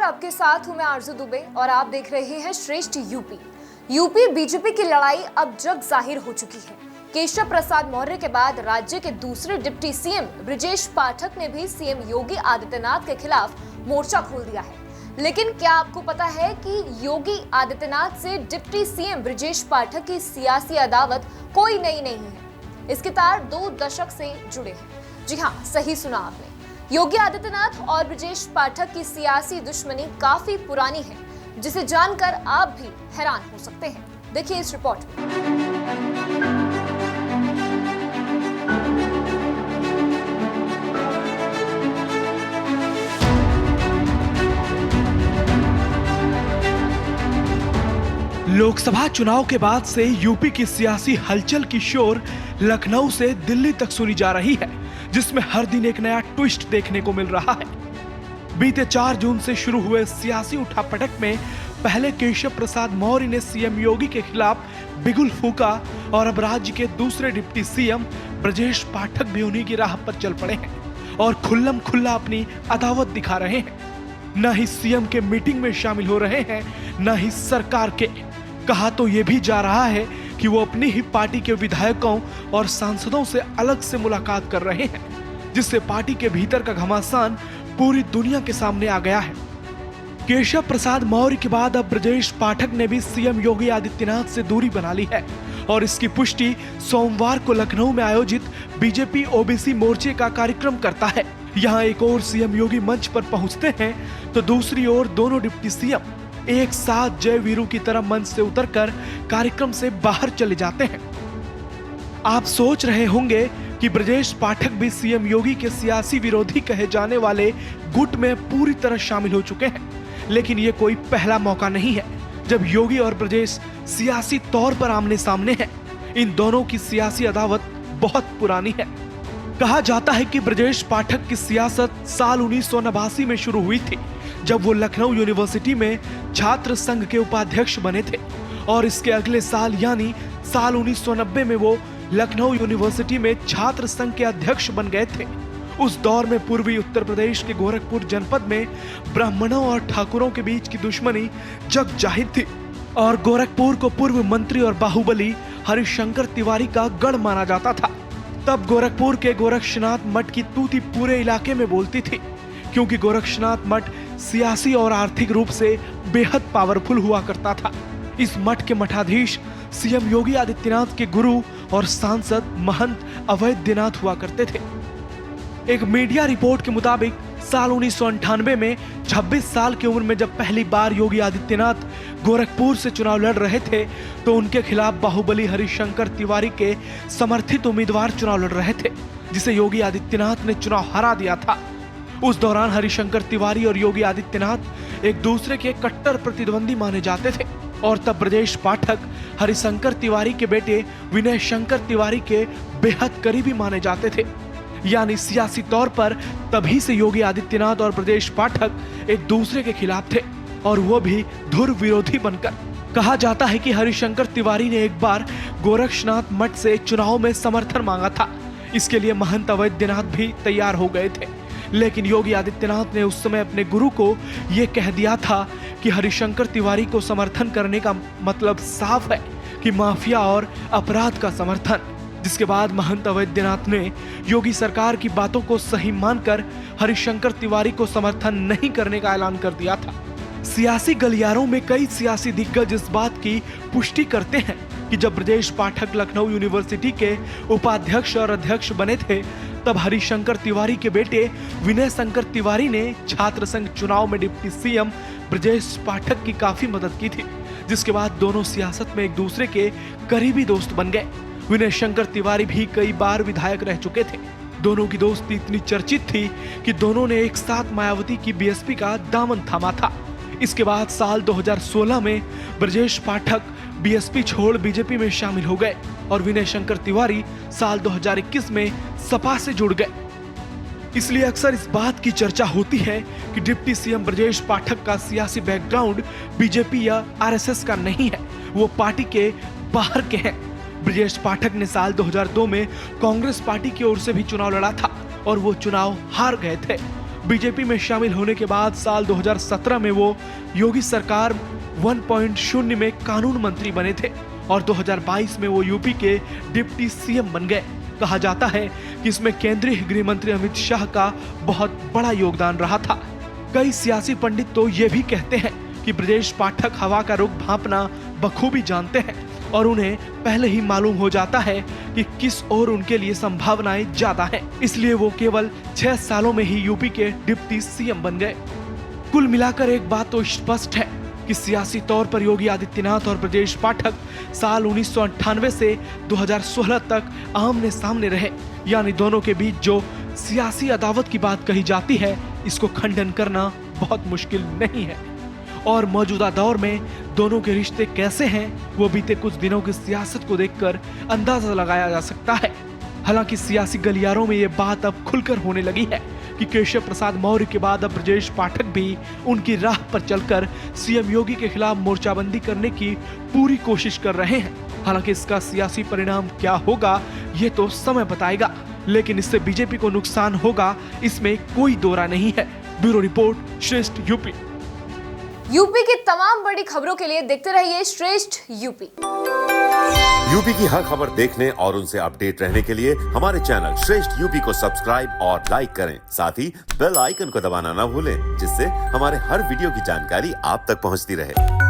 आपके साथ हूं मैं आरजू दुबे और आप देख रहे हैं श्रेष्ठ यूपी। यूपी बीजेपी की लड़ाई अब जग जाहिर हो चुकी है। केशव प्रसाद मौर्य के बाद राज्य के दूसरे डिप्टी सीएम ब्रजेश पाठक ने भी सीएम योगी आदित्यनाथ के खिलाफ मोर्चा खोल दिया है। लेकिन क्या आपको पता है कि योगी आदित्यनाथ से डिप्टी सीएम ब्रजेश पाठक की सियासी अदावत कोई नई नहीं है। इसके तार 2 दशक से जुड़े हैं। जी हाँ, सही सुना आपने। योगी आदित्यनाथ और ब्रजेश पाठक की सियासी दुश्मनी काफी पुरानी है, जिसे जानकर आप भी हैरान हो सकते हैं। देखिए इस रिपोर्ट में। लोकसभा चुनाव के बाद से यूपी की सियासी हलचल की शोर लखनऊ से दिल्ली तक सुनी जा रही है, जिसमें हर दिन एक नया ट्विस्ट देखने को मिल रहा है। बीते 4 जून से शुरू हुए सियासी उठापटक में पहले केशव प्रसाद मौर्य ने सीएम योगी के खिलाफ बिगुल फूंका और अब राज्य के दूसरे डिप्टी सीएम ब्रजेश पाठक भी उन्हीं की राह पर चल पड़े हैं और खुल्लम खुल्ला अपनी अदावत दिखा रहे हैं। न ही सीएम के मीटिंग में शामिल हो रहे हैं, न ही सरकार के। कहा तो ये भी जा रहा है कि वो अपनी ही पार्टी के विधायकों और सांसदों से अलग से मुलाकात कर रहे हैं, जिससे पार्टी के भीतर का घमासान पूरी दुनिया के सामने आ गया है। केशव प्रसाद मौर्य के बाद अब ब्रजेश पाठक ने भी सीएम योगी आदित्यनाथ से दूरी बना ली है और इसकी पुष्टि सोमवार को लखनऊ में आयोजित बीजेपी ओबीसी मोर्चे का कार्यक्रम करता है। यहाँ एक ओर सीएम योगी मंच पर पहुंचते हैं तो दूसरी ओर दोनों डिप्टी सीएम एक साथ जय वीरू की तरह मंच से उतरकर कार्यक्रम से बाहर चले जाते हैं। आप सोच रहे होंगे कि ब्रजेश पाठक भी सीएम योगी के सियासी विरोधी कहे जाने वाले गुट में पूरी तरह शामिल हो चुके हैं, लेकिन ये कोई पहला मौका नहीं है जब योगी और ब्रजेश सियासी तौर पर आमने सामने हैं। इन दोनों की सियासी अदावत बहुत पुरानी है। कहा जाता है कि ब्रजेश पाठक की सियासत साल 1989 में शुरू हुई थी, जब वो लखनऊ यूनिवर्सिटी में छात्र संघ के उपाध्यक्ष बने थे और इसके अगले साल यानी साल 1990 में वो लखनऊ यूनिवर्सिटी में छात्र संघ के अध्यक्ष बन गए थे। उस दौर में पूर्वी उत्तर प्रदेश के गोरखपुर जनपद में ब्राह्मणों और ठाकुरों के बीच की दुश्मनी जग जाहिर थी और गोरखपुर को पूर्व मंत्री और बाहुबली हरिशंकर तिवारी का गढ़ माना जाता था। तब गोरखपुर के गोरक्षनाथ मठ की तूती पूरे इलाके में बोलती थी, क्योंकि गोरक्षनाथ मठ सियासी और आर्थिक रूप से बेहद पावरफुल हुआ करता था। इस मठ के मठाधीश सीएम योगी आदित्यनाथ के गुरु और सांसद महंत अवैधनाथ हुआ करते थे। एक मीडिया रिपोर्ट के मुताबिक साल 1998 में 26 साल की उम्र में जब पहली बार योगी आदित्यनाथ गोरखपुर से चुनाव लड़ रहे थे तो उनके खिलाफ बाहुबली हरिशंकर तिवारी के समर्थित उम्मीदवार चुनाव लड़ रहे थे, जिसे योगी आदित्यनाथ ने चुनाव हरा दिया था। उस दौरान हरिशंकर तिवारी और योगी आदित्यनाथ एक दूसरे के कट्टर प्रतिद्वंदी माने जाते थे और तब ब्रजेश पाठक हरिशंकर तिवारी के बेटे विनय शंकर तिवारी के बेहद करीबी माने जाते थे। यानी सियासी तौर पर तभी से योगी आदित्यनाथ और ब्रजेश पाठक एक दूसरे के खिलाफ थे और वो भी धुर विरोधी बनकर। कहा जाता है कि हरिशंकर तिवारी ने एक बार गोरक्षनाथ मठ से चुनाव में समर्थन मांगा था। इसके लिए महंत अवैधनाथ भी तैयार हो गए थे, लेकिन योगी आदित्यनाथ ने उस समय अपने गुरु को यह कह दिया था कि हरिशंकर तिवारी को समर्थन करने का मतलब साफ है कि माफिया और अपराध का समर्थन। जिसके बाद महंत अवैधनाथ ने योगी सरकार की बातों को सही मानकर हरिशंकर तिवारी को समर्थन नहीं करने का ऐलान कर दिया था। सियासी गलियारों में कई सियासी दिग्गज इस बात की पुष्टि करते हैं कि जब ब्रजेश पाठक लखनऊ यूनिवर्सिटी के उपाध्यक्ष और अध्यक्ष बने थे तब हरिशंकर तिवारी के बेटे विनय शंकर तिवारी ने छात्र संघ चुनाव में डिप्टी सीएम ब्रजेश पाठक की काफी मदद की थी, जिसके बाद दोनों सियासत में एक दूसरे के करीबी दोस्त बन गए। विनय शंकर तिवारी भी कई बार विधायक रह चुके थे। दोनों की दोस्ती इतनी चर्चित थी कि दोनों ने एक साथ मायावती की बीएसपी का दामन थामा था। इसके बाद साल 2016 में ब्रजेश पाठक बीएसपी छोड़ बीजेपी में शामिल हो गए और विनय शंकर तिवारी साल 2021 में सपा से जुड़ गए। इसलिए अक्सर इस बात की चर्चा होती है कि डिप्टी सीएम ब्रजेश पाठक का सियासी बैकग्राउंड बीजेपी या आरएसएस का नहीं है, वो पार्टी के बाहर के हैं। ब्रजेश पाठक ने साल 2002 में कांग्रेस पार्टी की ओर से भी चुनाव लड़ा था और वो चुनाव हार गए थे। बीजेपी में शामिल होने के बाद साल 2017 में वो योगी सरकार 1.0 में कानून मंत्री बने थे और 2022 में वो यूपी के डिप्टी सीएम बन गए। कहा जाता है कि इसमें केंद्रीय गृह मंत्री अमित शाह का बहुत बड़ा योगदान रहा था। कई सियासी पंडित तो ये भी कहते हैं कि ब्रजेश पाठक हवा का रुख भांपना बखूबी जानते हैं और उन्हें पहले ही मालूम हो जाता है कि किस ओर उनके लिए संभावनाएं ज्यादा हैं। इसलिए वो केवल 6 सालों में ही यूपी के डिप्टी सीएम बन गए। कुल मिलाकर एक बात तो स्पष्ट है कि सियासी तौर पर योगी आदित्यनाथ और ब्रजेश पाठक साल 1998 से 2016 तक आमने सामने रहे, यानी दोनों के बीच जो सियासी अदावत की बात कही जाती है इसको खंडन करना बहुत मुश्किल नहीं है। और मौजूदा दौर में दोनों के रिश्ते कैसे हैं वो बीते कुछ दिनों की सियासत को देखकर अंदाजा लगाया जा सकता है। हालांकि सियासी गलियारों में ये बात अब खुलकर होने लगी है कि केशव प्रसाद मौर्य के बाद अब ब्रजेश पाठक भी उनकी राह पर चलकर सीएम योगी के खिलाफ मोर्चाबंदी करने की पूरी कोशिश कर रहे हैं। हालांकि इसका सियासी परिणाम क्या होगा ये तो समय बताएगा, लेकिन इससे बीजेपी को नुकसान होगा इसमें कोई दोरा नहीं है। ब्यूरो रिपोर्ट, श्रेष्ठ यूपी। यूपी की तमाम बड़ी खबरों के लिए देखते रहिए श्रेष्ठ यूपी। यूपी की हर खबर देखने और उनसे अपडेट रहने के लिए हमारे चैनल श्रेष्ठ यूपी को सब्सक्राइब और लाइक करें। साथ ही बेल आइकन को दबाना ना भूलें, जिससे हमारे हर वीडियो की जानकारी आप तक पहुंचती रहे।